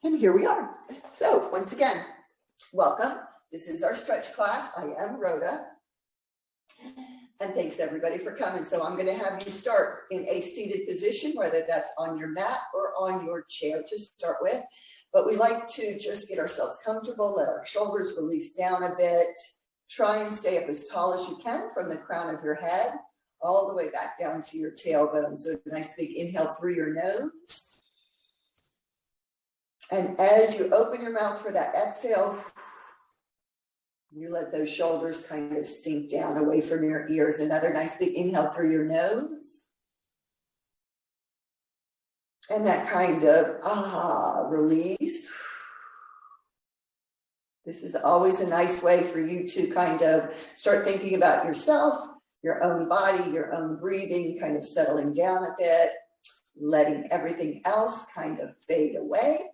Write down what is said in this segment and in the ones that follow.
And here we are. So once again, welcome. This is our stretch class. I am Rhoda. And thanks everybody for coming. So I'm going to have you start in a seated position, whether that's on your mat or on your chair to start with. But we like to just get ourselves comfortable, let our shoulders release down a bit. Try and stay up as tall as you can from the crown of your head all the way back down to your tailbone. So a nice big inhale through your nose. And as you open your mouth for that exhale, you let those shoulders kind of sink down away from your ears. Another nice big inhale through your nose. And that kind of release. This is always a nice way for you to kind of start thinking about yourself, your own body, your own breathing, kind of settling down a bit, letting everything else kind of fade away.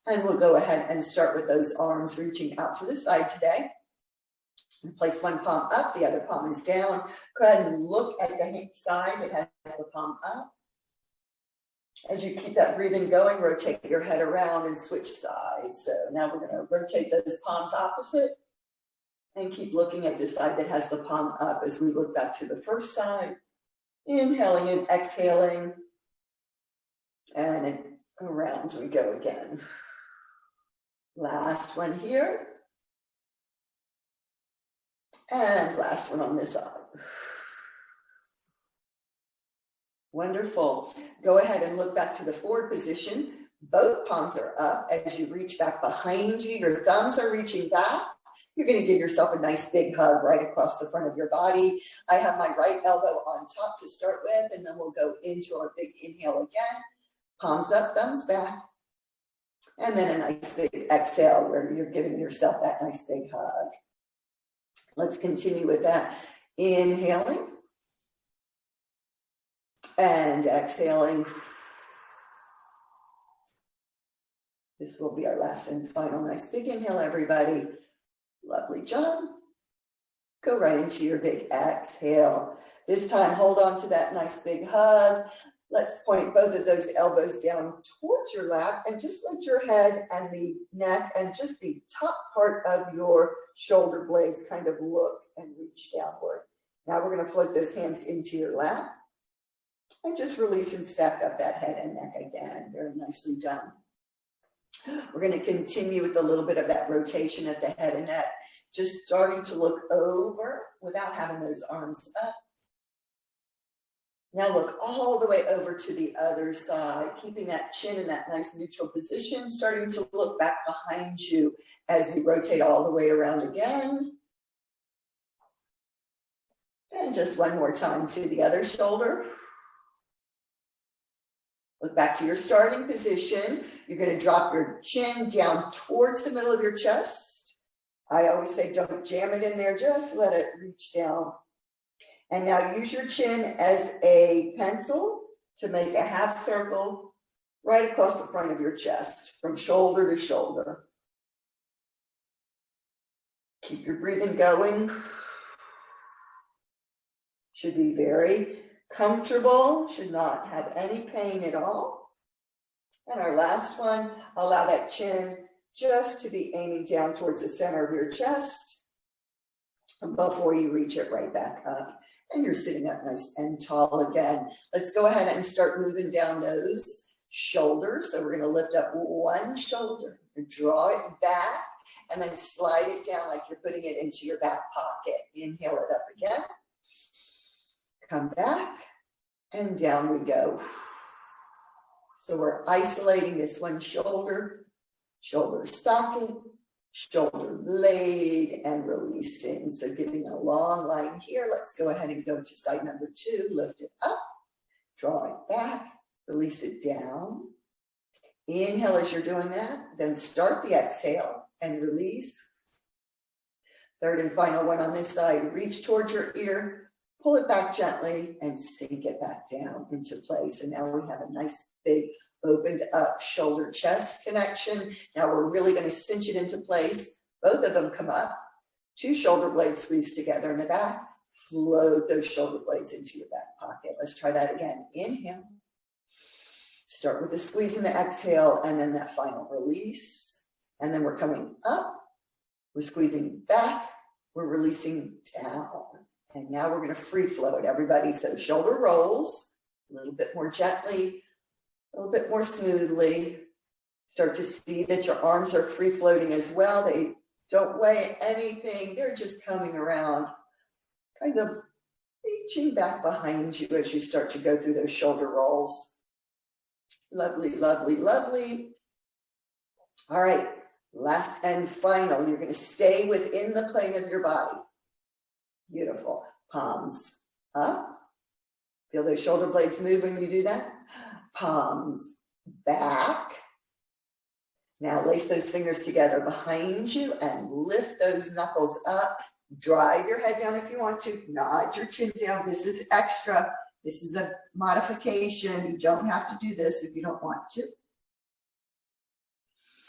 And we'll go ahead and start with those arms reaching out to the side today. And place one palm up, the other palm is down. Go ahead and look at the side that has the palm up. As you keep that breathing going, rotate your head around and switch sides. So now we're going to rotate those palms opposite and keep looking at the side that has the palm up as we look back to the first side. Inhaling and exhaling. And around we go again. Last one here. And last one on this side. Wonderful. Go ahead and look back to the forward position. Both palms are up. As you reach back behind you, your thumbs are reaching back. You're going to give yourself a nice big hug right across the front of your body. I have my right elbow on top to start with, and then we'll go into our big inhale again. Palms up, thumbs back. And then a nice big exhale where you're giving yourself that nice big hug. Let's continue with that. Inhaling. And exhaling. This will be our last and final nice big inhale, everybody. Lovely job. Go right into your big exhale. This time, hold on to that nice big hug. Let's point both of those elbows down towards your lap and just let your head and the neck and just the top part of your shoulder blades kind of look and reach downward. Now we're going to float those hands into your lap and just release and stack up that head and neck again. Very nicely done. We're going to continue with a little bit of that rotation at the head and neck, just starting to look over without having those arms up. Now look all the way over to the other side, keeping that chin in that nice neutral position, starting to look back behind you as you rotate all the way around again. And just one more time to the other shoulder. Look back to your starting position. You're going to drop your chin down towards the middle of your chest. I always say don't jam it in there, just let it reach down. And now use your chin as a pencil to make a half circle right across the front of your chest, from shoulder to shoulder. Keep your breathing going. Should be very comfortable, should not have any pain at all. And our last one, allow that chin just to be aiming down towards the center of your chest before you reach it right back up. And you're sitting up nice and tall again. Let's go ahead and start moving down those shoulders. So we're going to lift up one shoulder, draw it back, and then slide it down like you're putting it into your back pocket. Inhale it up again. Come back, and down we go. So we're isolating this one shoulder, shoulder socket, shoulder blade, and releasing. So giving a long line here. Let's go ahead and go to side number 2. Lift it up, draw it back, release it down. Inhale as you're doing that. Then start the exhale and release. Third and final one on this side. Reach towards your ear. Pull it back gently and sink it back down into place. And now we have a nice big opened up shoulder chest connection. Now we're really going to cinch it into place. Both of them come up. 2 shoulder blades squeeze together in the back. Float those shoulder blades into your back pocket. Let's try that again. Inhale. Start with the squeeze and the exhale, and then that final release. And then we're coming up, we're squeezing back, we're releasing down. And now we're going to free float, everybody. So shoulder rolls, a little bit more gently, a little bit more smoothly. Start to see that your arms are free floating as well. They don't weigh anything. They're just coming around, kind of reaching back behind you as you start to go through those shoulder rolls. Lovely, lovely, lovely. All right, last and final. You're going to stay within the plane of your body. Beautiful. Palms up. Feel those shoulder blades move when you do that. Palms back. Now lace those fingers together behind you and lift those knuckles up. Drive your head down if you want to. Nod your chin down. This is extra. This is a modification. You don't have to do this if you don't want to.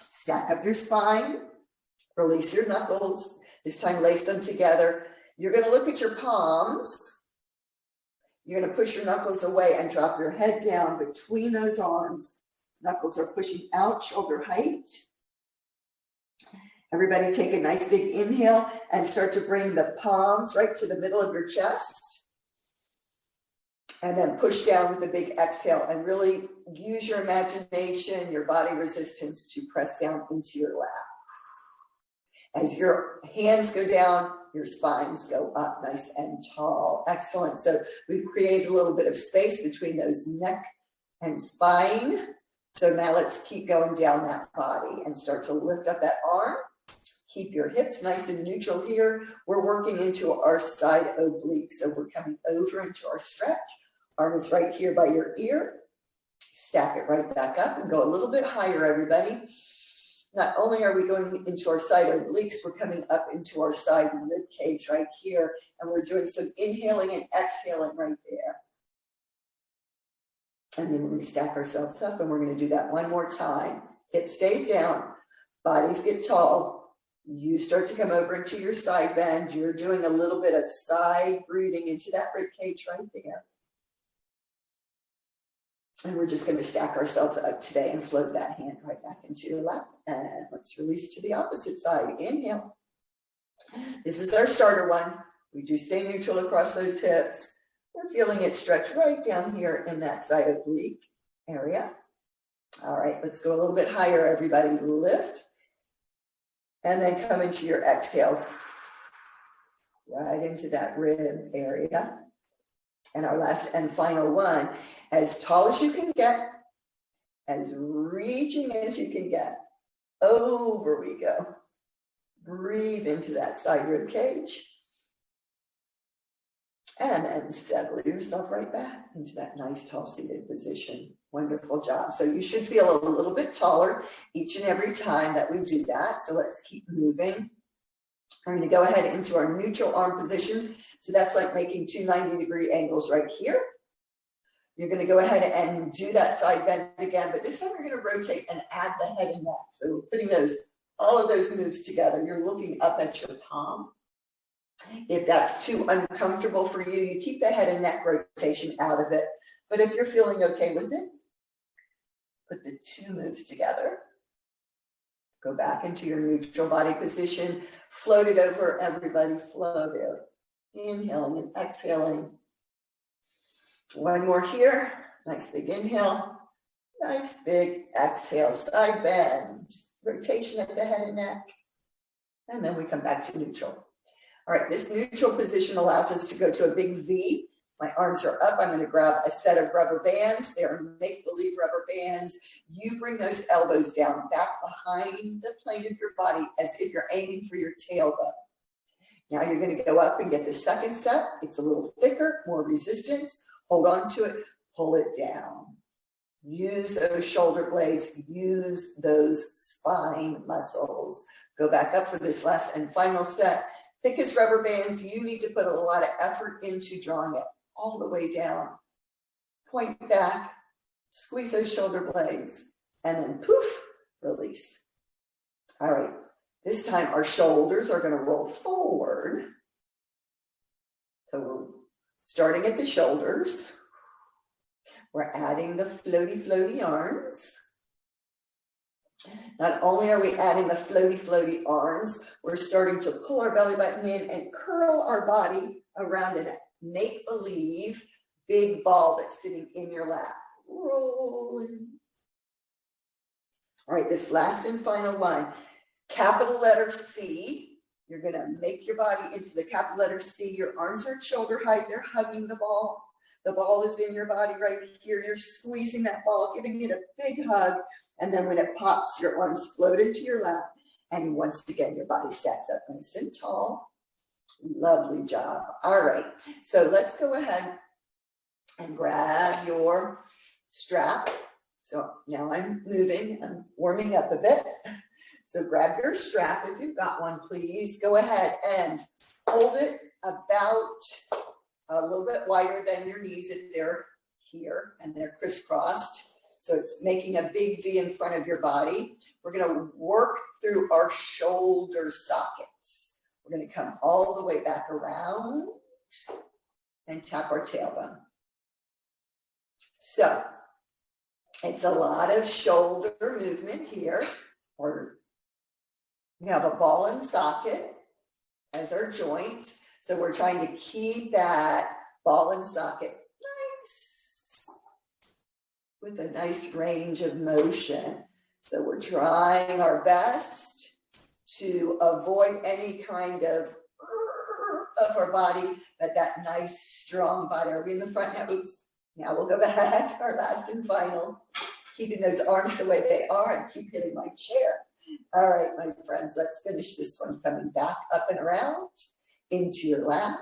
Stack up your spine. Release your knuckles. This time lace them together. You're going to look at your palms. You're going to push your knuckles away and drop your head down between those arms. Knuckles are pushing out, shoulder height. Everybody take a nice big inhale and start to bring the palms right to the middle of your chest. And then push down with a big exhale and really use your imagination, your body resistance to press down into your lap. As your hands go down, your spines go up nice and tall. Excellent. So we've created a little bit of space between those neck and spine. So now let's keep going down that body and start to lift up that arm. Keep your hips nice and neutral here. We're working into our side oblique. So we're coming over into our stretch. Arm is right here by your ear. Stack it right back up and go a little bit higher, everybody. Not only are we going into our side obliques, we're coming up into our side rib cage right here. And we're doing some inhaling and exhaling right there. And then we're going to stack ourselves up and we're going to do that one more time. Hip stays down, bodies get tall. You start to come over into your side bend. You're doing a little bit of side breathing into that rib cage right there. And we're just going to stack ourselves up today and float that hand right back into your lap. And let's release to the opposite side. Inhale. This is our starter one. We do stay neutral across those hips. We're feeling it stretch right down here in that side oblique area. All right, let's go a little bit higher, everybody. Lift. And then come into your exhale. Right into that rib area. And our last and final one, as tall as you can get, as reaching as you can get. Over we go. Breathe into that side rib cage. And then settle yourself right back into that nice tall seated position. Wonderful job. So you should feel a little bit taller each and every time that we do that. So let's keep moving. We're going to go ahead into our neutral arm positions. So that's like making two 90-degree angles right here. You're going to go ahead and do that side bend again, but this time we're going to rotate and add the head and neck. So we're putting all of those moves together. You're looking up at your palm. If that's too uncomfortable for you, you keep the head and neck rotation out of it. But if you're feeling okay with it, put the two moves together. Go back into your neutral body position. Float it over, everybody. Flow there. Inhaling and exhaling. One more here. Nice big inhale. Nice big exhale. Side bend. Rotation at the head and neck. And then we come back to neutral. All right, this neutral position allows us to go to a big V. My arms are up. I'm going to grab a set of rubber bands. They're make-believe rubber bands. You bring those elbows down back behind the plane of your body as if you're aiming for your tailbone. Now you're going to go up and get the second set. It's a little thicker, more resistance. Hold on to it. Pull it down. Use those shoulder blades. Use those spine muscles. Go back up for this last and final set. Thickest rubber bands, you need to put a lot of effort into drawing it all the way down. Point back, squeeze those shoulder blades, and then poof, release. All right, this time our shoulders are going to roll forward. So we're starting at the shoulders. we're adding the floaty, floaty arms. Not only are we adding the floaty, floaty arms, we're starting to pull our belly button in and curl our body around a make-believe big ball that's sitting in your lap. Rolling. All right, this last and final one, capital letter C. You're going to make your body into the capital letter C. Your arms are at shoulder height. They're hugging the ball. The ball is in your body right here. You're squeezing that ball, giving it a big hug. And then when it pops, your arms float into your lap. And once again, your body stacks up nice and tall. Lovely job. All right. So let's go ahead and grab your strap. So now I'm moving. I'm warming up a bit. So grab your strap if you've got one, please. Go ahead and hold it about a little bit wider than your knees if they're here and they're crisscrossed. So it's making a big V in front of your body. We're going to work through our shoulder sockets. We're going to come all the way back around and tap our tailbone. So it's a lot of shoulder movement here. We have a ball and socket as our joint. So we're trying to keep that ball and socket with a nice range of motion. So we're trying our best to avoid any kind of our body, but that nice strong body. Are we in the front now? Oops. Now we'll go back, our last and final. Keeping those arms the way they are and keep hitting my chair. All right, my friends, let's finish this one. Coming back up and around into your lap.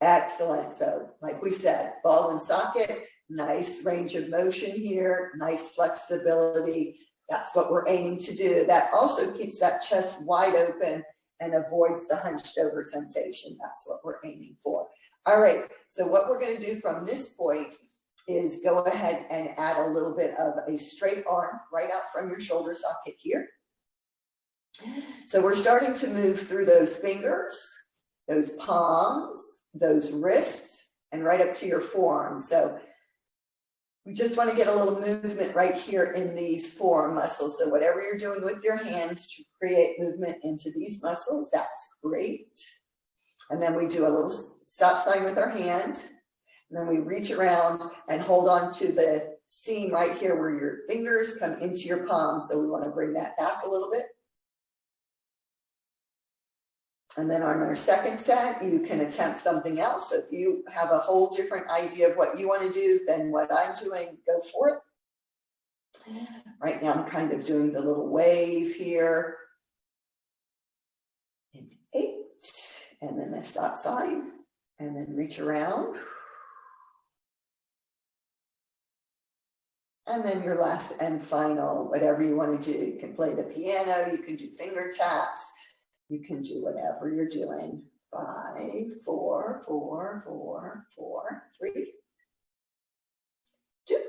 Excellent. So like we said, ball and socket, nice range of motion here, nice flexibility. That's what we're aiming to do. That also keeps that chest wide open and avoids the hunched over sensation. That's what we're aiming for. All right, so what we're going to do from this point is go ahead and add a little bit of a straight arm right out from your shoulder socket here. So we're starting to move through those fingers, those palms, those wrists, and right up to your forearms. So we just want to get a little movement right here in these forearm muscles. So whatever you're doing with your hands to create movement into these muscles, that's great. And then we do a little stop sign with our hand. And then we reach around and hold on to the seam right here where your fingers come into your palms. So we want to bring that back a little bit. And then on our second set, you can attempt something else. So if you have a whole different idea of what you want to do than what I'm doing, go for it. Right now, I'm kind of doing the little wave here. And 8, and then the stop sign, and then reach around. And then your last and final, whatever you want to do. You can play the piano, you can do finger taps. You can do whatever you're doing. 5, 4, 4, 4, 4, 3, 2,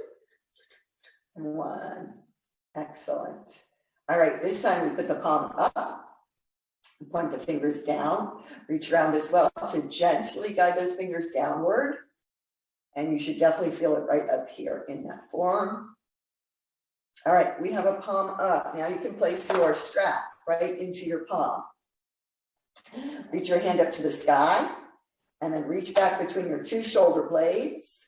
1. Excellent. All right, this time we put the palm up, point the fingers down, reach around as well to gently guide those fingers downward. And you should definitely feel it right up here in that forearm. All right, we have a palm up. Now you can place your strap right into your palm. Reach your hand up to the sky and then reach back between your 2 shoulder blades.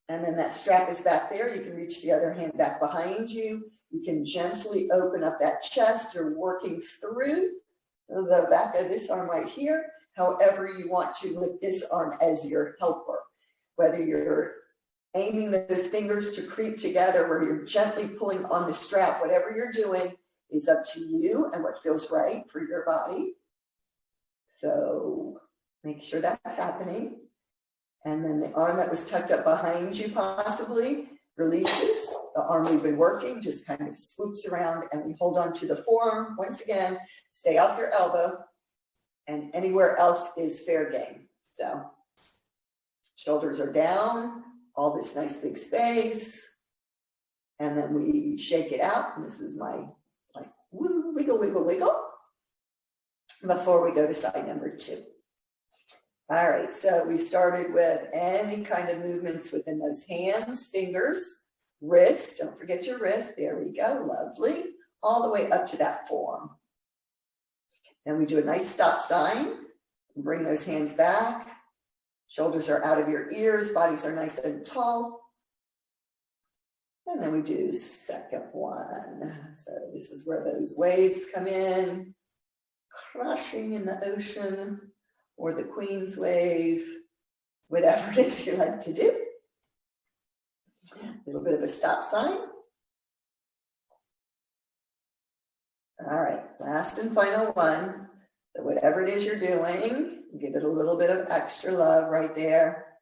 And then that strap is back there. You can reach the other hand back behind you. You can gently open up that chest. You're working through the back of this arm right here, however you want to with this arm as your helper. Whether you're aiming those fingers to creep together or you're gently pulling on the strap, whatever you're doing is up to you and what feels right for your body. So make sure that's happening. And then the arm that was tucked up behind you possibly releases. The arm we've been working just kind of swoops around and we hold on to the forearm. Once again, stay off your elbow and anywhere else is fair game. So shoulders are down, all this nice big space. And then we shake it out. And this is my wiggle, wiggle, wiggle before we go to side number 2. All right, so we started with any kind of movements within those hands, fingers, wrist. Don't forget your wrist. There we go. Lovely. All the way up to that forearm. Then we do a nice stop sign. Bring those hands back. Shoulders are out of your ears. Bodies are nice and tall. And then we do second one. So this is where those waves come in, crashing in the ocean, or the Queen's wave, whatever it is you like to do. A little bit of a stop sign. All right, last and final one. So whatever it is you're doing, give it a little bit of extra love right there.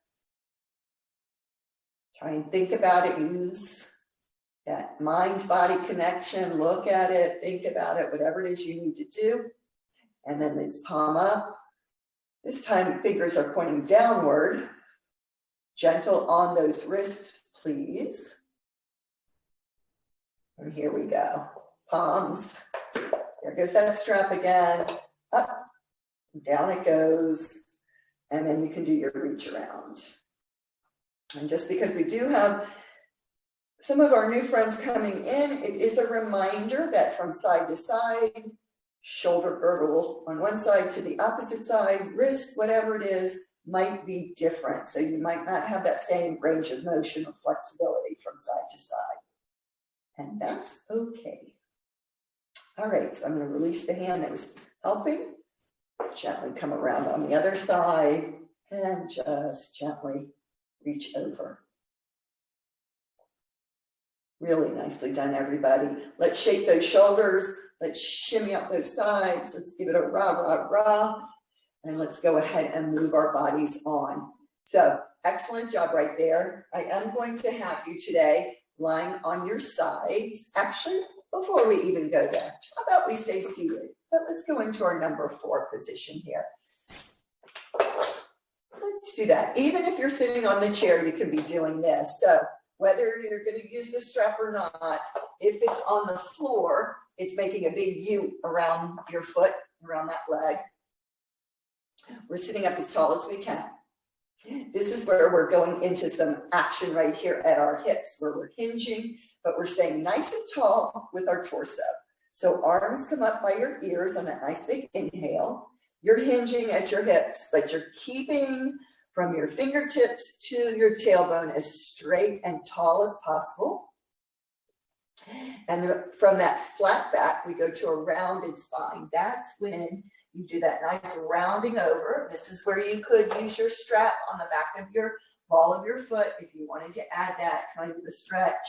Try and think about it, use that mind-body connection, look at it, think about it, whatever it is you need to do. And then it's palm up. This time, fingers are pointing downward. Gentle on those wrists, please. And here we go. Palms. There goes that strap again. Up, down it goes. And then you can do your reach around. And just because we do have some of our new friends coming in, it is a reminder that from side to side, shoulder girdle on one side to the opposite side, wrist, whatever it is, might be different. So you might not have that same range of motion or flexibility from side to side. And that's okay. All right, so I'm going to release the hand that was helping. Gently come around on the other side and just gently reach over. Really nicely done, everybody. Let's shake those shoulders. Let's shimmy up those sides. Let's give it a rah, rah, rah. And let's go ahead and move our bodies on. So excellent job right there. I am going to have you today lying on your sides. Actually, before we even go there, how about we stay seated? But let's go into our number 4 position here. Let's do that. Even if you're sitting on the chair, you can be doing this. So whether you're going to use the strap or not, if it's on the floor, it's making a big U around your foot, around that leg. We're sitting up as tall as we can. This is where we're going into some action right here at our hips, where we're hinging, but we're staying nice and tall with our torso. So arms come up by your ears on that nice big inhale. You're hinging at your hips, but you're keeping from your fingertips to your tailbone as straight and tall as possible. And from that flat back, we go to a rounded spine. That's when you do that nice rounding over. This is where you could use your strap on the back of your ball of your foot if you wanted to add that kind of a stretch.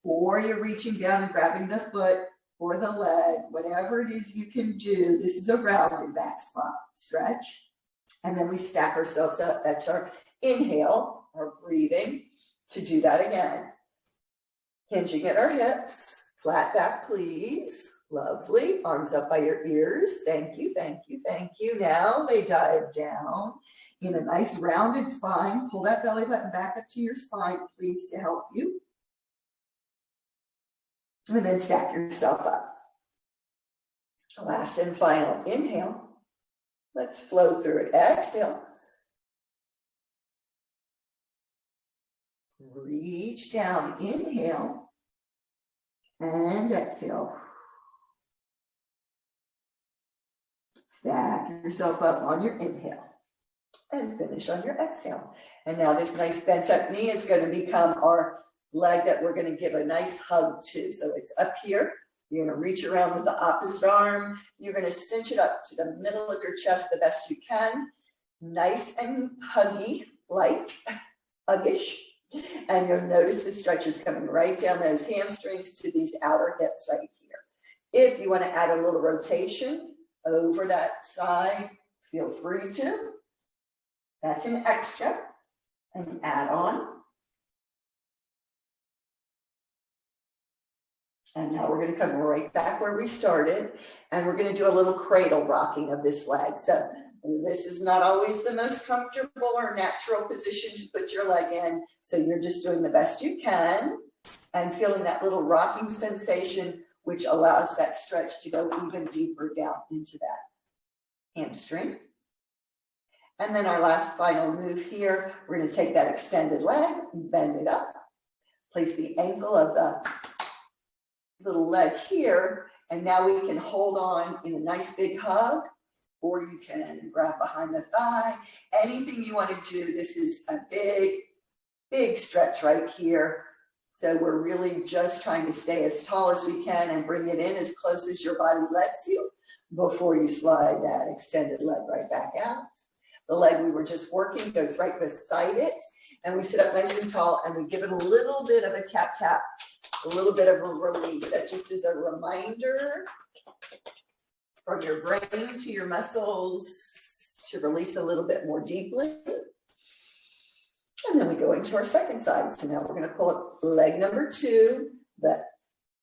Or you're reaching down and grabbing the foot or the leg, whatever it is you can do. This is a rounded back spot stretch. And then we stack ourselves up. That's our inhale, our breathing, to do that again. Hinging at our hips, flat back, please. Lovely. Arms up by your ears. Thank you, thank you, thank you. Now they dive down in a nice rounded spine. Pull that belly button back up to your spine, please, to help you. And then stack yourself up. Last and final inhale. Let's flow through it. Exhale. Reach down. Inhale. And exhale. Stack yourself up on your inhale. And finish on your exhale. And now this nice bent up knee is going to become our leg that we're going to give a nice hug to. So it's up here. You're going to reach around with the opposite arm. You're going to cinch it up to the middle of your chest the best you can. Nice and huggy, like huggish. And you'll notice the stretch is coming right down those hamstrings to these outer hips right here. If you want to add a little rotation over that side, feel free to. That's an extra. And add on. And now we're going to come right back where we started, and we're going to do a little cradle rocking of this leg. So this is not always the most comfortable or natural position to put your leg in. So you're just doing the best you can and feeling that little rocking sensation, which allows that stretch to go even deeper down into that hamstring. And then our last final move here, we're going to take that extended leg, bend it up, place the ankle of the little leg here, and now we can hold on in a nice big hug, or you can grab behind the thigh. Anything you want to do. This is a big stretch right here. So we're really just trying to stay as tall as we can and bring it in as close as your body lets you before you slide that extended leg right back out. The leg we were just working goes right beside it, and we sit up nice and tall, and we give it a little bit of a tap, tap, a little bit of a release. That just is a reminder from your brain to your muscles to release a little bit more deeply. And then we go into our second side. So now we're going to pull up leg number 2. The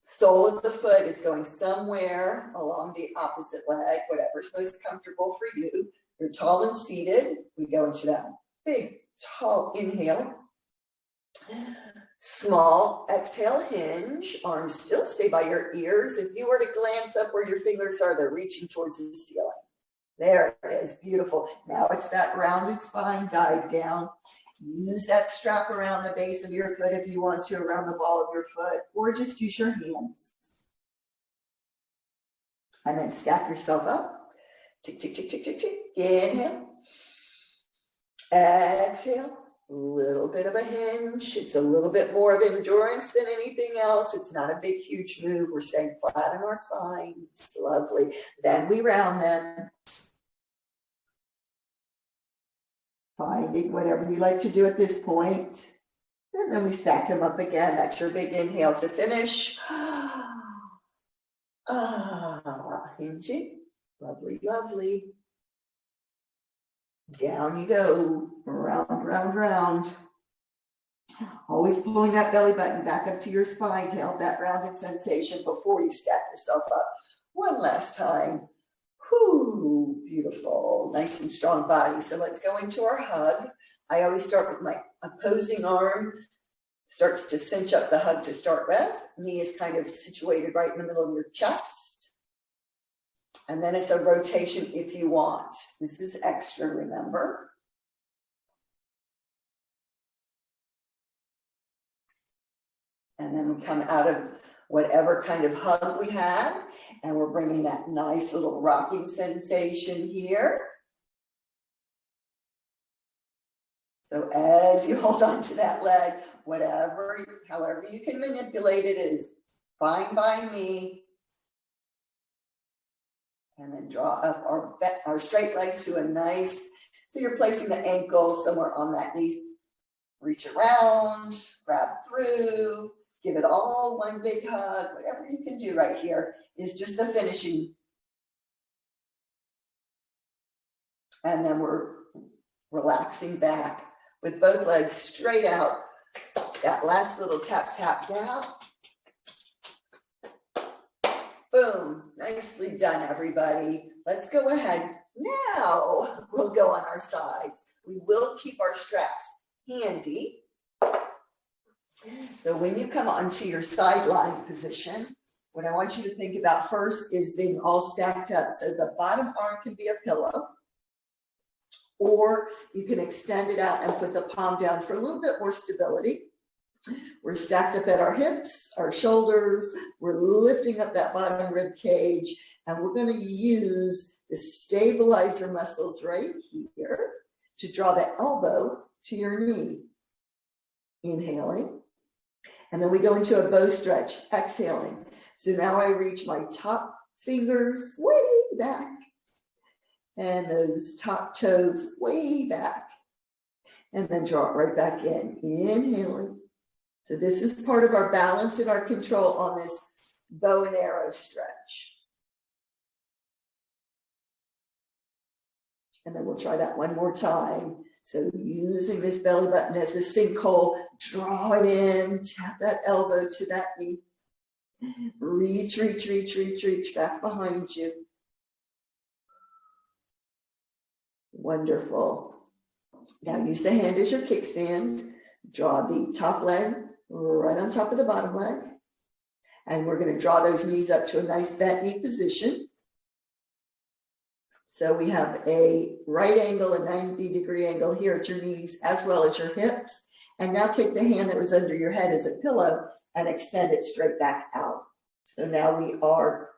sole of the foot is going somewhere along the opposite leg, whatever's most comfortable for you. You're tall and seated. We go into that big, tall inhale. Small exhale, hinge. Arms still stay by your ears. If you were to glance up where your fingers are, they're reaching towards the ceiling. There it is. Beautiful. Now it's that rounded spine, dive down. Use that strap around the base of your foot if you want to, around the ball of your foot, or just use your hands. And then stack yourself up. Tick, tick, tick, tick, tick, tick. Inhale. Exhale. A little bit of a hinge. It's a little bit more of endurance than anything else. It's not a big, huge move. We're staying flat in our spine. It's lovely. Then we round them. Finding whatever you like to do at this point. And then we stack them up again. That's your big inhale to finish. Hinging. Lovely, lovely. Down you go. Round, round, round. Always pulling that belly button back up to your spine to help that rounded sensation before you stack yourself up. One last time. Whoo, beautiful, nice and strong body. So let's go into our hug. I always start with my opposing arm, starts to cinch up the hug to start with. Knee is kind of situated right in the middle of your chest. And then it's a rotation if you want. This is extra, remember. And then we come out of whatever kind of hug we had, and we're bringing that nice little rocking sensation here. So as you hold on to that leg, however you can manipulate it is fine by me. And then draw up our straight leg to a nice, so you're placing the ankle somewhere on that knee. Reach around, grab through. Give it all one big hug. Whatever you can do right here is just the finishing. And then we're relaxing back with both legs straight out. That last little tap, tap down. Boom. Nicely done, everybody. Let's go ahead. Now we'll go on our sides. We will keep our straps handy. So when you come onto your sideline position, what I want you to think about first is being all stacked up. So the bottom arm can be a pillow, or you can extend it out and put the palm down for a little bit more stability. We're stacked up at our hips, our shoulders. We're lifting up that bottom rib cage, and we're going to use the stabilizer muscles right here to draw the elbow to your knee. Inhaling. And then we go into a bow stretch, exhaling. So now I reach my top fingers way back and those top toes way back. And then draw it right back in, inhaling. So this is part of our balance and our control on this bow and arrow stretch. And then we'll try that one more time. So using this belly button as a sinkhole, draw it in, tap that elbow to that knee. Reach, reach, reach, reach, reach back behind you. Wonderful. Now use the hand as your kickstand. Draw the top leg right on top of the bottom leg. And we're going to draw those knees up to a nice bent knee position. So we have a right angle, a 90-degree angle here at your knees, as well as your hips. And now take the hand that was under your head as a pillow and extend it straight back out. So now we are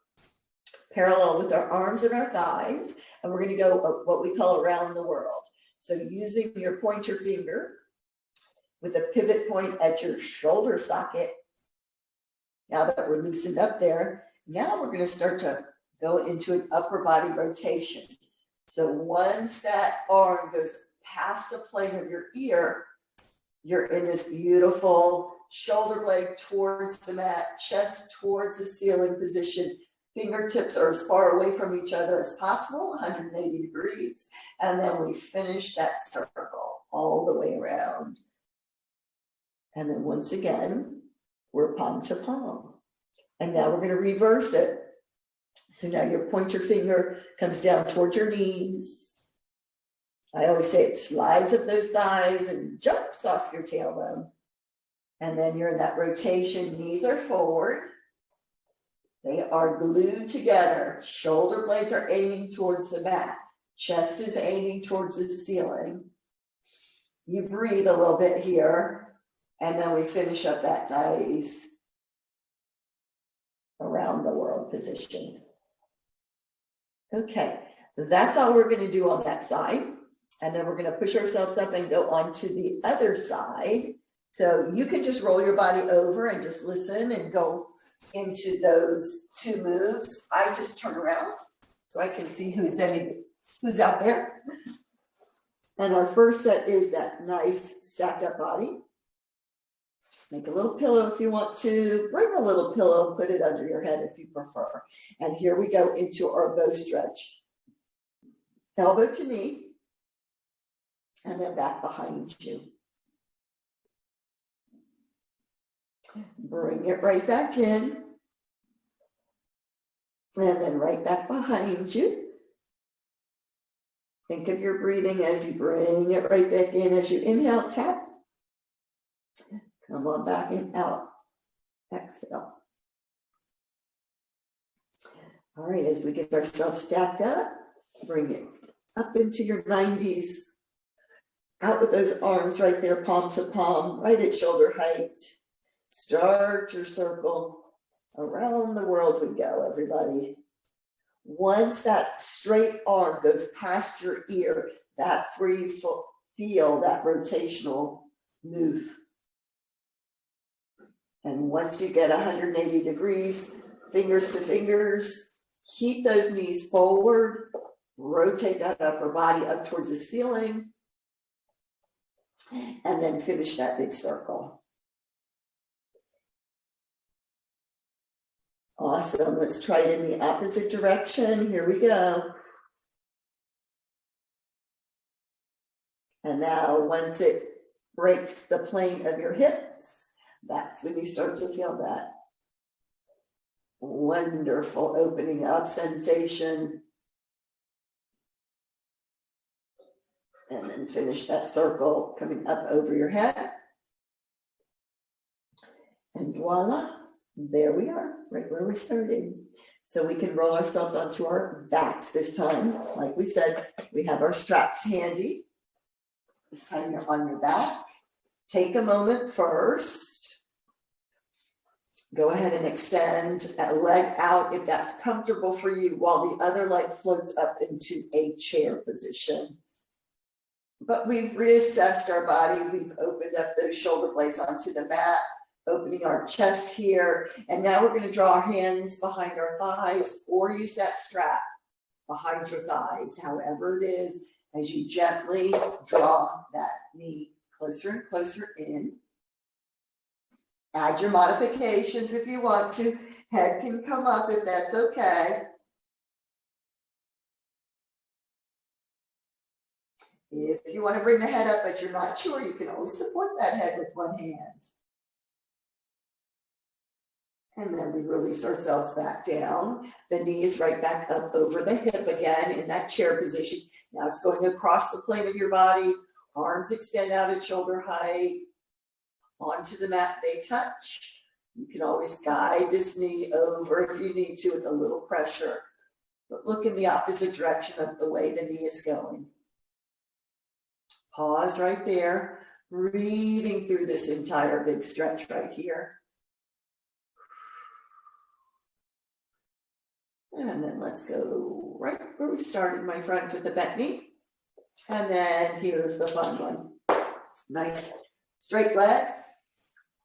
parallel with our arms and our thighs, and we're going to go what we call around the world. So using your pointer finger with a pivot point at your shoulder socket. Now that we're loosened up there, now we're going to start to go into an upper body rotation. So once that arm goes past the plane of your ear, you're in this beautiful shoulder blade towards the mat, chest towards the ceiling position. Fingertips are as far away from each other as possible, 180 degrees. And then we finish that circle all the way around. And then once again, we're palm to palm. And now we're going to reverse it. So now your pointer finger comes down towards your knees. I always say it slides up those thighs and jumps off your tailbone. And then you're in that rotation. Knees are forward. They are glued together. Shoulder blades are aiming towards the mat. Chest is aiming towards the ceiling. You breathe a little bit here. And then we finish up that nice around the world position. Okay, that's all we're going to do on that side. And then we're going to push ourselves up and go on to the other side. So you can just roll your body over and just listen and go into those two moves. I just turn around so I can see who's out there. And our first set is that nice stacked up body. Make a little pillow if you want to. Bring a little pillow and put it under your head if you prefer. And here we go into our bow stretch. Elbow to knee. And then back behind you. Bring it right back in. And then right back behind you. Think of your breathing as you bring it right back in. As you inhale, tap. Come on back and out. Exhale. All right, as we get ourselves stacked up, bring it up into your 90s. Out with those arms right there, palm to palm, right at shoulder height. Start your circle. Around the world we go, everybody. Once that straight arm goes past your ear, that's where you feel that rotational move. And once you get 180 degrees, fingers to fingers, keep those knees forward, rotate that upper body up towards the ceiling, and then finish that big circle. Awesome. Let's try it in the opposite direction. Here we go. And now once it breaks the plane of your hips, that's when you start to feel that wonderful opening up sensation. And then finish that circle coming up over your head. And voila, there we are, right where we started. So we can roll ourselves onto our backs this time. Like we said, we have our straps handy. This time you're on your back. Take a moment first. Go ahead and extend a leg out if that's comfortable for you, while the other leg floats up into a chair position. But we've reassessed our body. We've opened up those shoulder blades onto the mat, opening our chest here. And now we're going to draw our hands behind our thighs or use that strap behind your thighs, however it is, as you gently draw that knee closer and closer in. Add your modifications if you want to. Head can come up if that's okay. If you want to bring the head up but you're not sure, you can always support that head with one hand. And then we release ourselves back down. The knee is right back up over the hip again in that chair position. Now it's going across the plane of your body. Arms extend out at shoulder height. Onto the mat, they touch. You can always guide this knee over if you need to with a little pressure. but look in the opposite direction of the way the knee is going. Pause right there, breathing through this entire big stretch right here. And then let's go right where we started, my friends, with the bent knee. And then here's the fun one. Nice straight leg.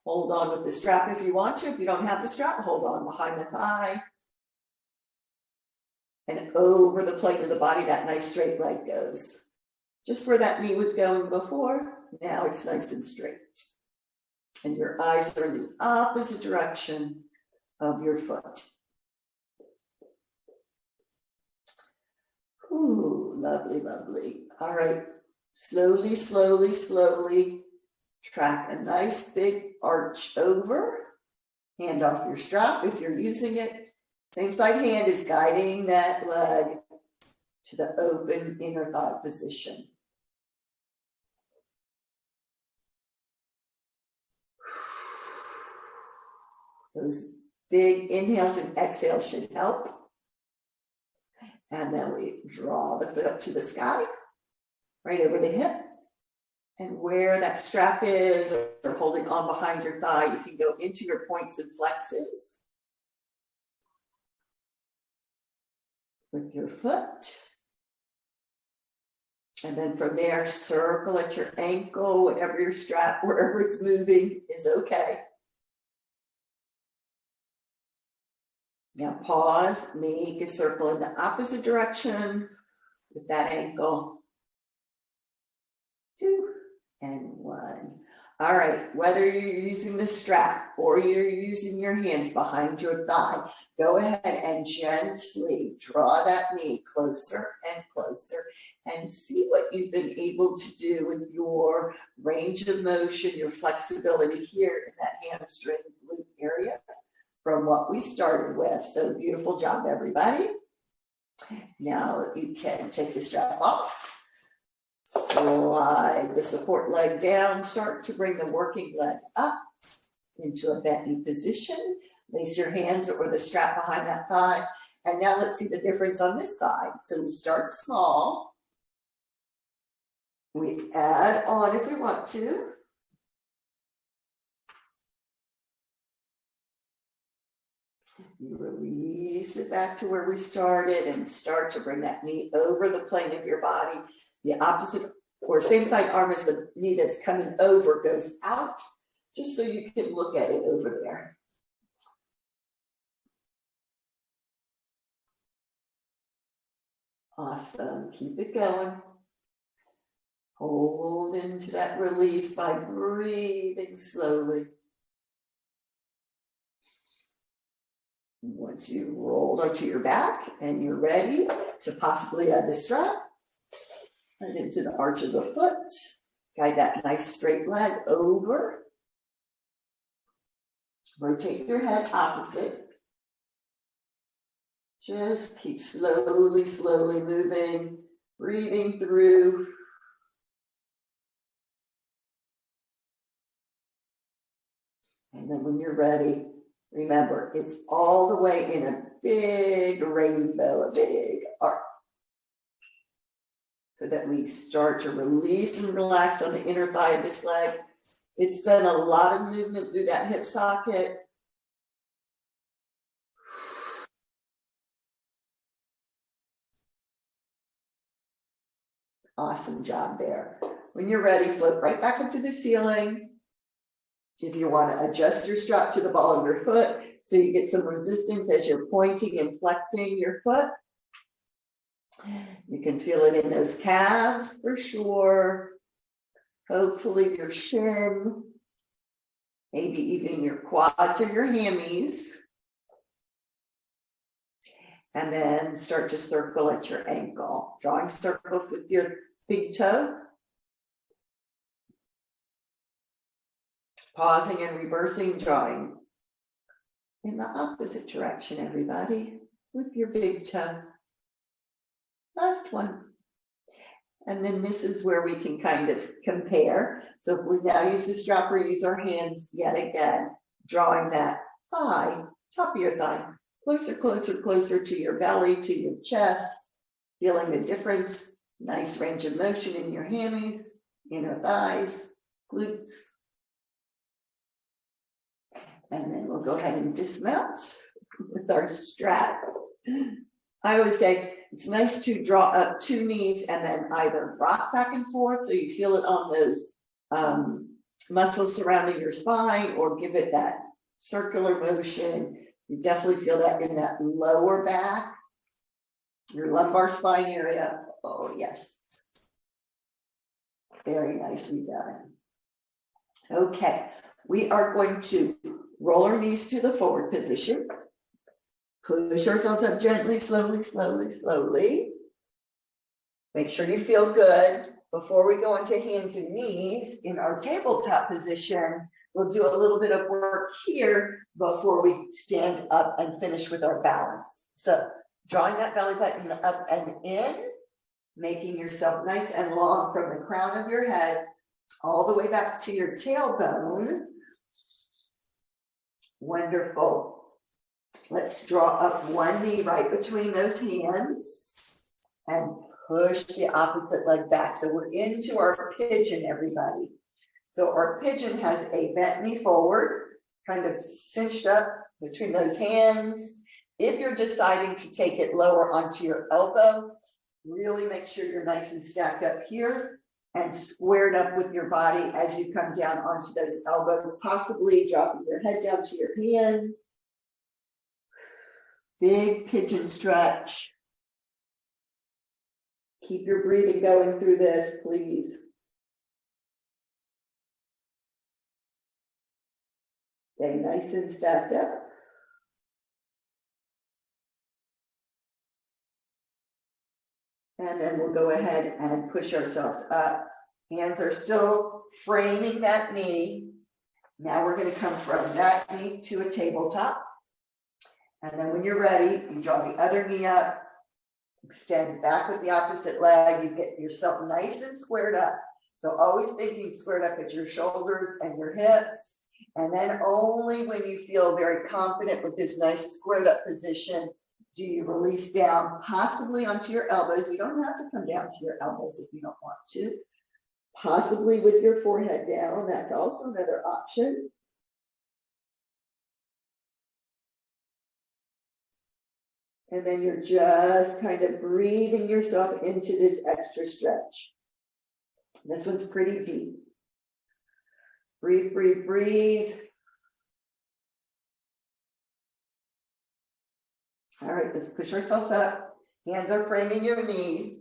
Hold on with the strap if you want to. If you don't have the strap, hold on behind the thigh. And over the plane of the body, that nice straight leg goes. Just where that knee was going before, now it's nice and straight. And your eyes are in the opposite direction of your foot. Ooh, lovely, lovely. All right, slowly, slowly, slowly track a nice big arch over. Hand off your strap if you're using it. Same side hand is guiding that leg to the open inner thigh position. Those big inhales and exhales should help. And then we draw the foot up to the sky, right over the hip. And where that strap is, or holding on behind your thigh, you can go into your points and flexes with your foot. And then from there, circle at your ankle, whatever your strap, wherever it's moving is okay. Now pause, make a circle in the opposite direction with that ankle. 2 and 1. All right, whether you're using the strap or you're using your hands behind your thigh, go ahead and gently draw that knee closer and closer and see what you've been able to do with your range of motion, your flexibility here in that hamstring glute area from what we started with. So beautiful job, everybody. Now you can take the strap off. Slide the support leg down, start to bring the working leg up into a bent knee position. Place your hands or the strap behind that thigh. And now let's see the difference on this side. So we start small. We add on if we want to. You release it back to where we started and start to bring that knee over the plane of your body. The opposite or same side arm as the knee that's coming over goes out, just so you can look at it over there. Awesome. Keep it going. Hold into that release by breathing slowly. Once you roll onto your back and you're ready to possibly add the strap, and into the arch of the foot, guide that nice straight leg over. Rotate your head opposite. Just keep slowly, slowly moving, breathing through. And then when you're ready, remember, it's all the way in a big rainbow, a big arc. So that we start to release and relax on the inner thigh of this leg. It's done a lot of movement through that hip socket. Awesome job there. When you're ready, float right back up to the ceiling. If you want to adjust your strap to the ball of your foot so you get some resistance as you're pointing and flexing your foot. You can feel it in those calves for sure. Hopefully your shin, maybe even your quads or your hammies. And then start to circle at your ankle, drawing circles with your big toe. Pausing and reversing, drawing in the opposite direction, everybody, with your big toe. Last one. And then this is where we can kind of compare. So if we now use the strap or use our hands yet again, drawing that thigh, top of your thigh, closer, closer, closer to your belly, to your chest, feeling the difference. Nice range of motion in your hammies, inner thighs, glutes. And then we'll go ahead and dismount with our straps. I always say it's nice to draw up 2 knees and then either rock back and forth so you feel it on those muscles surrounding your spine, or give it that circular motion. You definitely feel that in that lower back, your lumbar spine area. Oh, yes. Very nicely done. Okay, we are going to roll our knees to the forward position. Push ourselves up gently, slowly, slowly, slowly. Make sure you feel good. Before we go into hands and knees in our tabletop position, we'll do a little bit of work here before we stand up and finish with our balance. So drawing that belly button up and in, making yourself nice and long from the crown of your head all the way back to your tailbone. Wonderful. Let's draw up one knee right between those hands and push the opposite leg back. So we're into our pigeon, everybody. So our pigeon has a bent knee forward, kind of cinched up between those hands. If you're deciding to take it lower onto your elbow, really make sure you're nice and stacked up here and squared up with your body as you come down onto those elbows, possibly dropping your head down to your hands. Big pigeon stretch. Keep your breathing going through this, please. Stay nice and stacked up. And then we'll go ahead and push ourselves up. Hands are still framing that knee. Now we're going to come from that knee to a tabletop. And then when you're ready, you draw the other knee up, extend back with the opposite leg. You get yourself nice and squared up. So always thinking squared up at your shoulders and your hips. And then only when you feel very confident with this nice squared up position do you release down, possibly onto your elbows. You don't have to come down to your elbows if you don't want to. Possibly with your forehead down. That's also another option. And then you're just kind of breathing yourself into this extra stretch. This one's pretty deep. Breathe, breathe, breathe. All right, let's push ourselves up. Hands are framing your knee.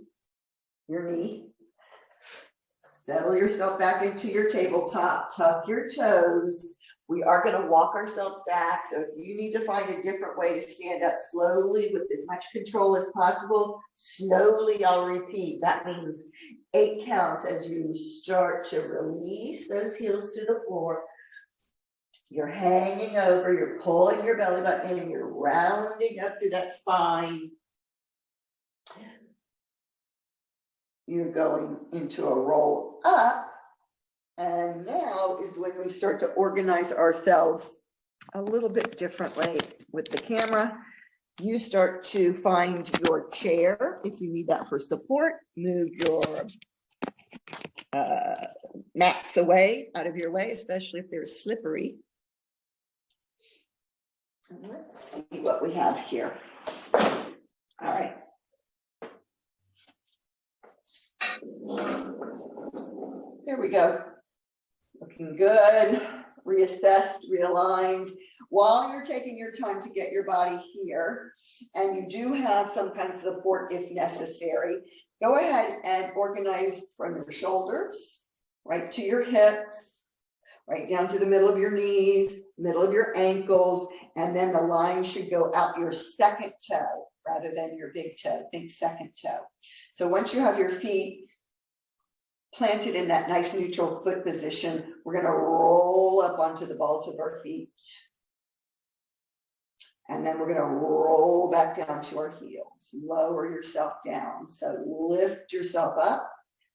Settle yourself back into your tabletop. Tuck your toes. We are going to walk ourselves back. So if you need to find a different way to stand up slowly with as much control as possible, slowly I'll repeat. That means 8 counts as you start to release those heels to the floor. You're hanging over, you're pulling your belly button in, you're rounding up through that spine. You're going into a roll up. And now is when we start to organize ourselves a little bit differently with the camera. You start to find your chair if you need that for support. Move your mats away, out of your way, especially if they're slippery. And let's see what we have here. All right. There we go. Looking good, reassessed, realigned. While you're taking your time to get your body here, and you do have some kind of support if necessary, go ahead and organize from your shoulders, right to your hips, right down to the middle of your knees, middle of your ankles, and then the line should go out your second toe rather than your big toe. Think second toe. So once you have your feet planted in that nice neutral foot position, we're going to roll up onto the balls of our feet. And then we're going to roll back down to our heels. Lower yourself down. So lift yourself up,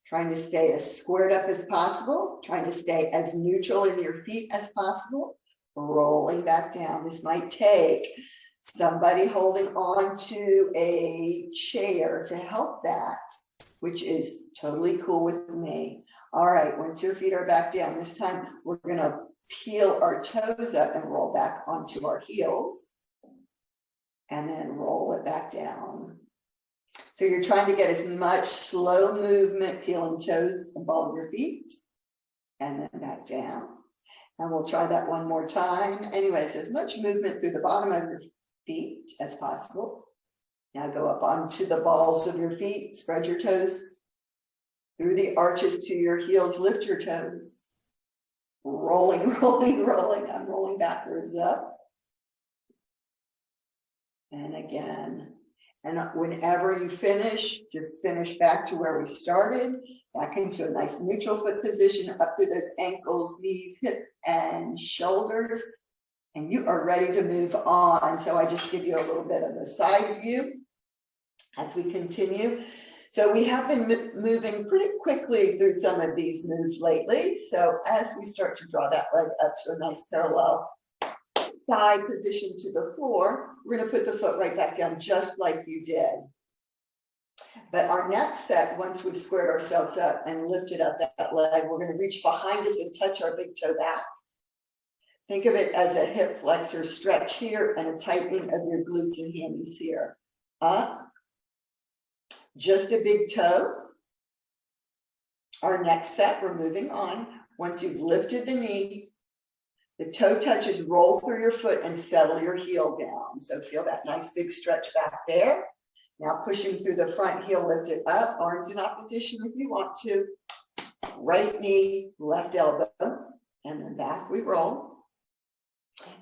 trying to stay as squared up as possible, trying to stay as neutral in your feet as possible, rolling back down. This might take Somebody holding on to a chair to help that, which is totally cool with me. All right, once your feet are back down, this time we're gonna peel our toes up and roll back onto our heels, and then roll it back down. So you're trying to get as much slow movement, peeling toes and ball of your feet, and then back down. And we'll try that one more time. Anyways, as much movement through the bottom of your feet as possible. Now go up onto the balls of your feet, spread your toes through the arches to your heels, lift your toes. Rolling, rolling, rolling. I'm rolling backwards up. And again. And whenever you finish, just finish back to where we started, back into a nice neutral foot position, up through those ankles, knees, hips, and shoulders. And you are ready to move on. So I just give you a little bit of a side view as we continue. So we have been moving pretty quickly through some of these moves lately. So as we start to draw that leg up to a nice parallel thigh position to the floor, we're going to put the foot right back down just like you did. But our next set, once we've squared ourselves up and lifted up that leg, we're going to reach behind us and touch our big toe back. Think of it as a hip flexor stretch here and a tightening of your glutes and hammies here. Up, just a big toe. Our next set, we're moving on. Once you've lifted the knee, the toe touches, roll through your foot and settle your heel down. So feel that nice big stretch back there. Now pushing through the front heel, lift it up, arms in opposition if you want to. Right knee, left elbow, and then back we roll.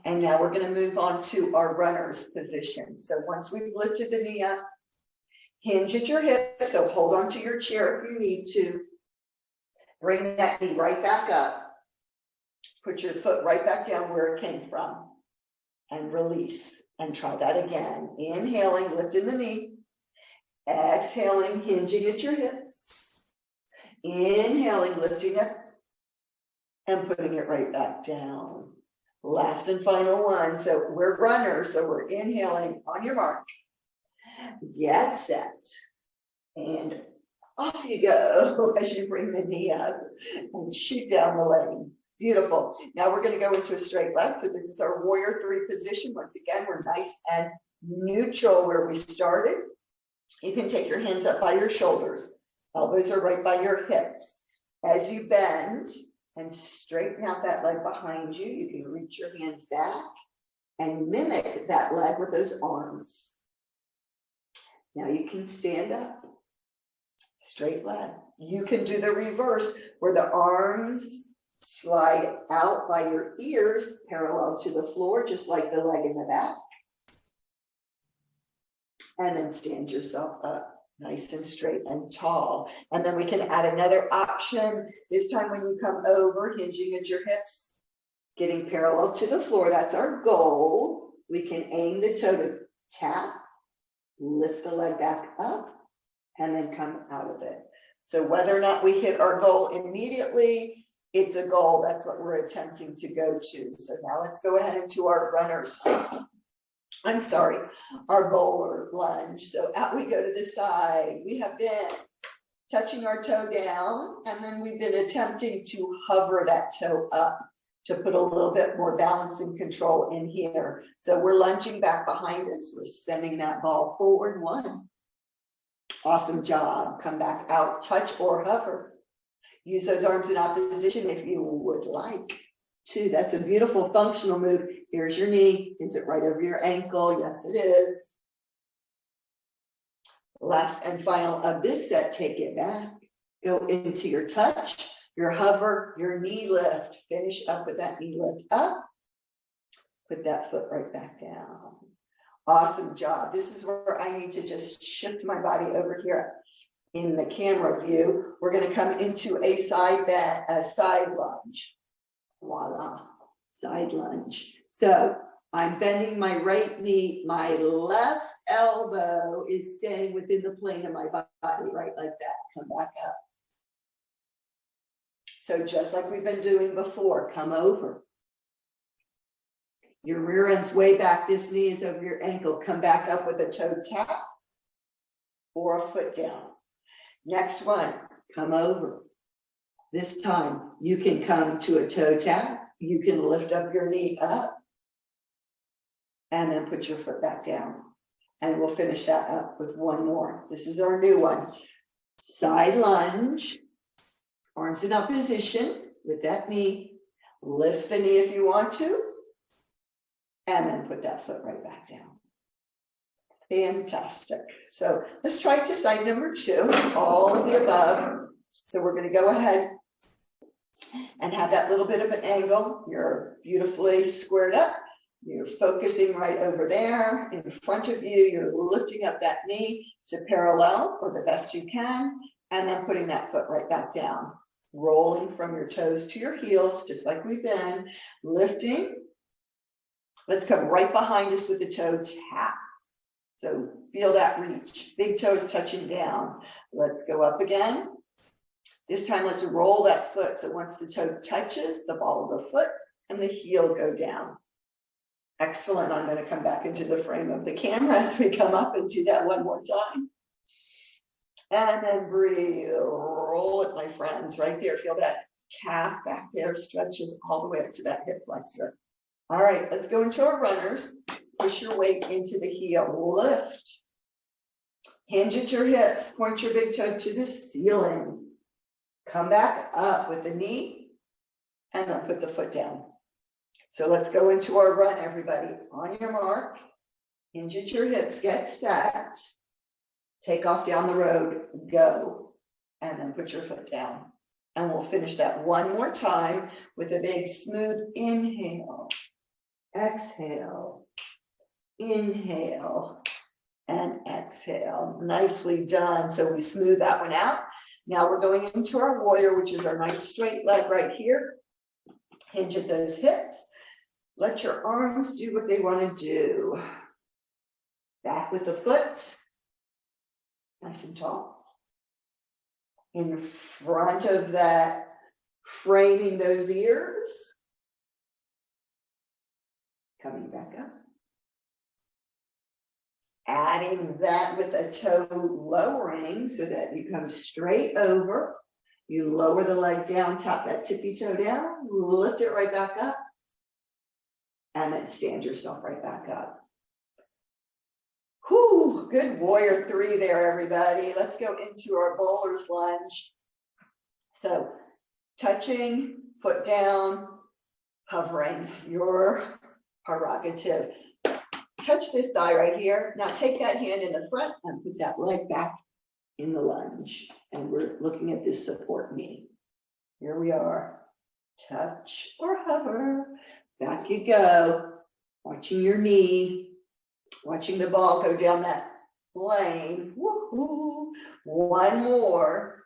And now we're going to move on to our runner's position. So once we've lifted the knee up, hinge at your hip, so hold on to your chair if you need to. Bring that knee right back up. Put your foot right back down where it came from and release. And try that again. Inhaling, lifting the knee. Exhaling, hinging at your hips. Inhaling, lifting it and putting it right back down. Last and final one. So we're runners, so we're inhaling on your mark. Get set. And off you go as you bring the knee up and shoot down the lane. Beautiful. Now we're going to go into a straight leg. So this is our warrior three position. Once again, we're nice and neutral where we started. You can take your hands up by your shoulders. Elbows are right by your hips. As you bend and straighten out that leg behind you, you can reach your hands back and mimic that leg with those arms. Now you can stand up. Straight leg. You can do the reverse where the arms slide out by your ears, parallel to the floor, just like the leg in the back. And then stand yourself up, nice and straight and tall. And then we can add another option. This time when you come over, hinging at your hips, getting parallel to the floor. That's our goal. We can aim the toe to tap, lift the leg back up, and then come out of it. So whether or not we hit our goal immediately, it's a goal. That's what we're attempting to go to. So now let's go ahead into our our bowler lunge. So out we go to the side. We have been touching our toe down, and then we've been attempting to hover that toe up to put a little bit more balance and control in here. So we're lunging back behind us. We're sending that ball forward. One. Awesome job. Come back out, touch or hover. Use those arms in opposition if you would like to. That's a beautiful functional move. Here's your knee. Is it right over your ankle? Yes, it is. Last and final of this set, take it back. Go into your touch, your hover, your knee lift. Finish up with that knee lift up. Put that foot right back down. Awesome job. This is where I need to just shift my body over here. In the camera view, we're going to come into a side bend, a side lunge. Voila, side lunge. So I'm bending my right knee. My left elbow is staying within the plane of my body, right like that. Come back up. So just like we've been doing before, come over. Your rear end's way back. This knee is over your ankle. Come back up with a toe tap or a foot down. Next one, come over. This time you can come to a toe tap. You can lift up your knee up and then put your foot back down. And we'll finish that up with one more. This is our new one. Side lunge, arms in opposition with that knee. Lift the knee if you want to, and then put that foot right back down. Fantastic. So let's try to side number 2, all of the above. So we're going to go ahead and have that little bit of an angle. You're beautifully squared up. You're focusing right over there in front of you. You're lifting up that knee to parallel or the best you can, and then putting that foot right back down. Rolling from your toes to your heels, just like we've been. Lifting. Let's come right behind us with the toe tap. So feel that reach. Big toes touching down. Let's go up again. This time, let's roll that foot. So once the toe touches, the ball of the foot and the heel go down. Excellent. I'm going to come back into the frame of the camera as we come up and do that one more time. And then breathe. Roll it, my friends. Right there. Feel that calf back there stretches all the way up to that hip flexor. All right, let's go into our runners. Push your weight into the heel. Lift. Hinge at your hips. Point your big toe to the ceiling. Come back up with the knee and then put the foot down. So let's go into our run, everybody. On your mark, hinge at your hips, get set. Take off down the road, go. And then put your foot down. And we'll finish that one more time with a big smooth inhale. Exhale. Inhale. And exhale. Nicely done. So we smooth that one out. Now we're going into our warrior, which is our nice straight leg right here. Hinge at those hips. Let your arms do what they want to do. Back with the foot. Nice and tall. In front of that, framing those ears. Coming back up. Adding that with a toe lowering so that you come straight over. You lower the leg down, tap that tippy toe down, lift it right back up, and then stand yourself right back up. Whew, good warrior 3 there, everybody. Let's go into our bowler's lunge. So touching, foot down, hovering, your prerogative. Touch this thigh right here. Now take that hand in the front and put that leg back in the lunge. And we're looking at this support knee. Here we are. Touch or hover. Back you go. Watching your knee. Watching the ball go down that lane. Woo-hoo. One more.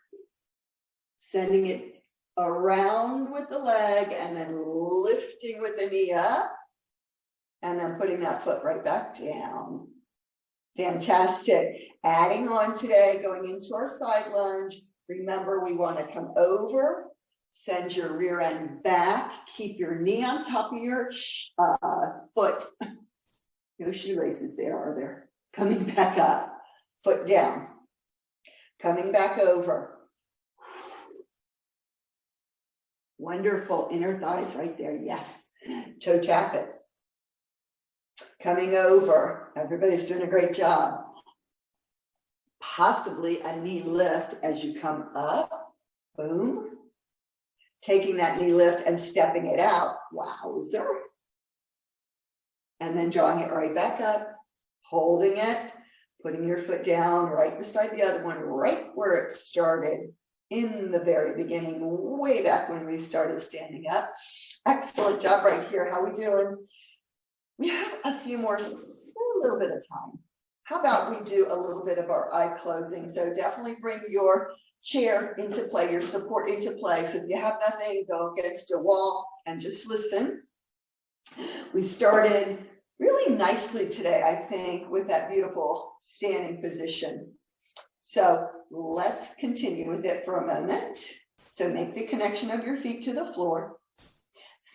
Sending it around with the leg and then lifting with the knee up. And then putting that foot right back down. Fantastic. Adding on today, going into our side lunge. Remember, we want to come over, send your rear end back, keep your knee on top of your foot. No shoelaces there, are there? Coming back up, foot down. Coming back over. Wonderful. Inner thighs right there. Yes. Toe tap it. Coming over. Everybody's doing a great job. Possibly a knee lift as you come up. Boom. Taking that knee lift and stepping it out. Wowzer. And then drawing it right back up. Holding it. Putting your foot down right beside the other one, right where it started in the very beginning, way back when we started standing up. Excellent job right here. How we doing? We have a few more, a little bit of time. How about we do a little bit of our eye closing? So definitely bring your chair into play, your support into play. So if you have nothing, go against a wall and just listen. We started really nicely today, I think, with that beautiful standing position. So let's continue with it for a moment. So make the connection of your feet to the floor.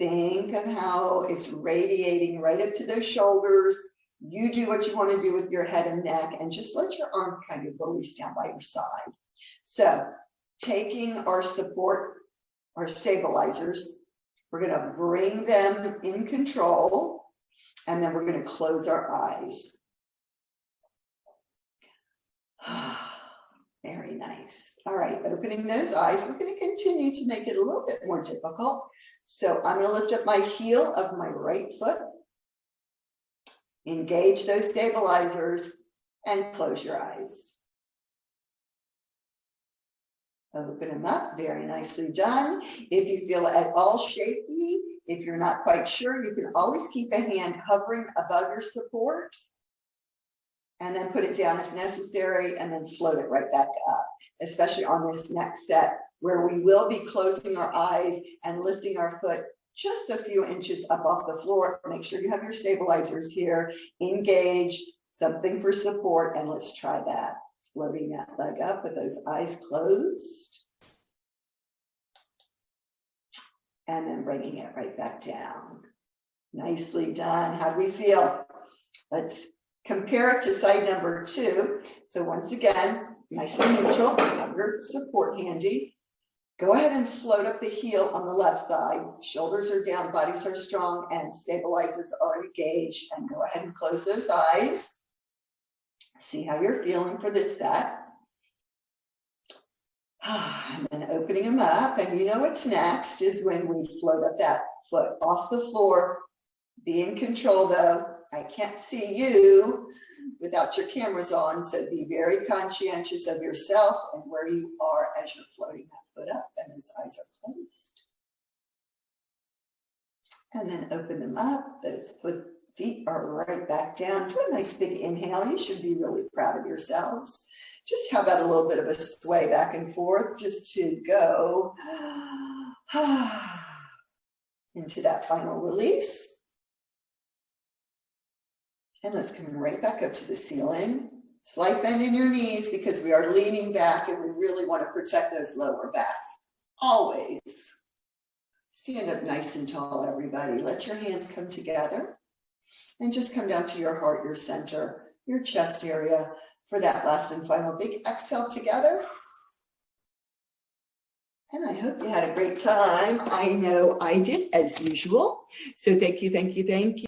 Think of how it's radiating right up to those shoulders. You do what you want to do with your head and neck, and just let your arms kind of release down by your side. So taking our support, our stabilizers, we're going to bring them in control, and then we're going to close our eyes. Very nice. All right, opening those eyes, we're going to continue to make it a little bit more difficult. So I'm going to lift up my heel of my right foot, engage those stabilizers, and close your eyes. Open them up, very nicely done. If you feel at all shaky, if you're not quite sure, you can always keep a hand hovering above your support, and then put it down if necessary, and then float it right back up, especially on this next set where we will be closing our eyes and lifting our foot just a few inches up off the floor. Make sure you have your stabilizers here, engage, something for support, and let's try that. Floating that leg up with those eyes closed. And then bringing it right back down. Nicely done. How do we feel? Let's compare it to side number 2. So once again, nice and neutral, have your support handy. Go ahead and float up the heel on the left side. Shoulders are down, bodies are strong, and stabilizers are engaged. And go ahead and close those eyes. See how you're feeling for this set. And then opening them up. And you know what's next is when we float up that foot off the floor. Be in control though. I can't see you without your cameras on, so be very conscientious of yourself and where you are as you're floating that foot up, and those eyes are closed. And then open them up. Those feet are right back down. Do a nice big inhale. You should be really proud of yourselves. Just have that a little bit of a sway back and forth just to go into that final release. And let's come right back up to the ceiling. Slight bend in your knees because we are leaning back and we really want to protect those lower backs. Always. Stand up nice and tall, everybody. Let your hands come together and just come down to your heart, your center, your chest area for that last and final big exhale together. And I hope you had a great time. I know I did as usual. So thank you, thank you, thank you.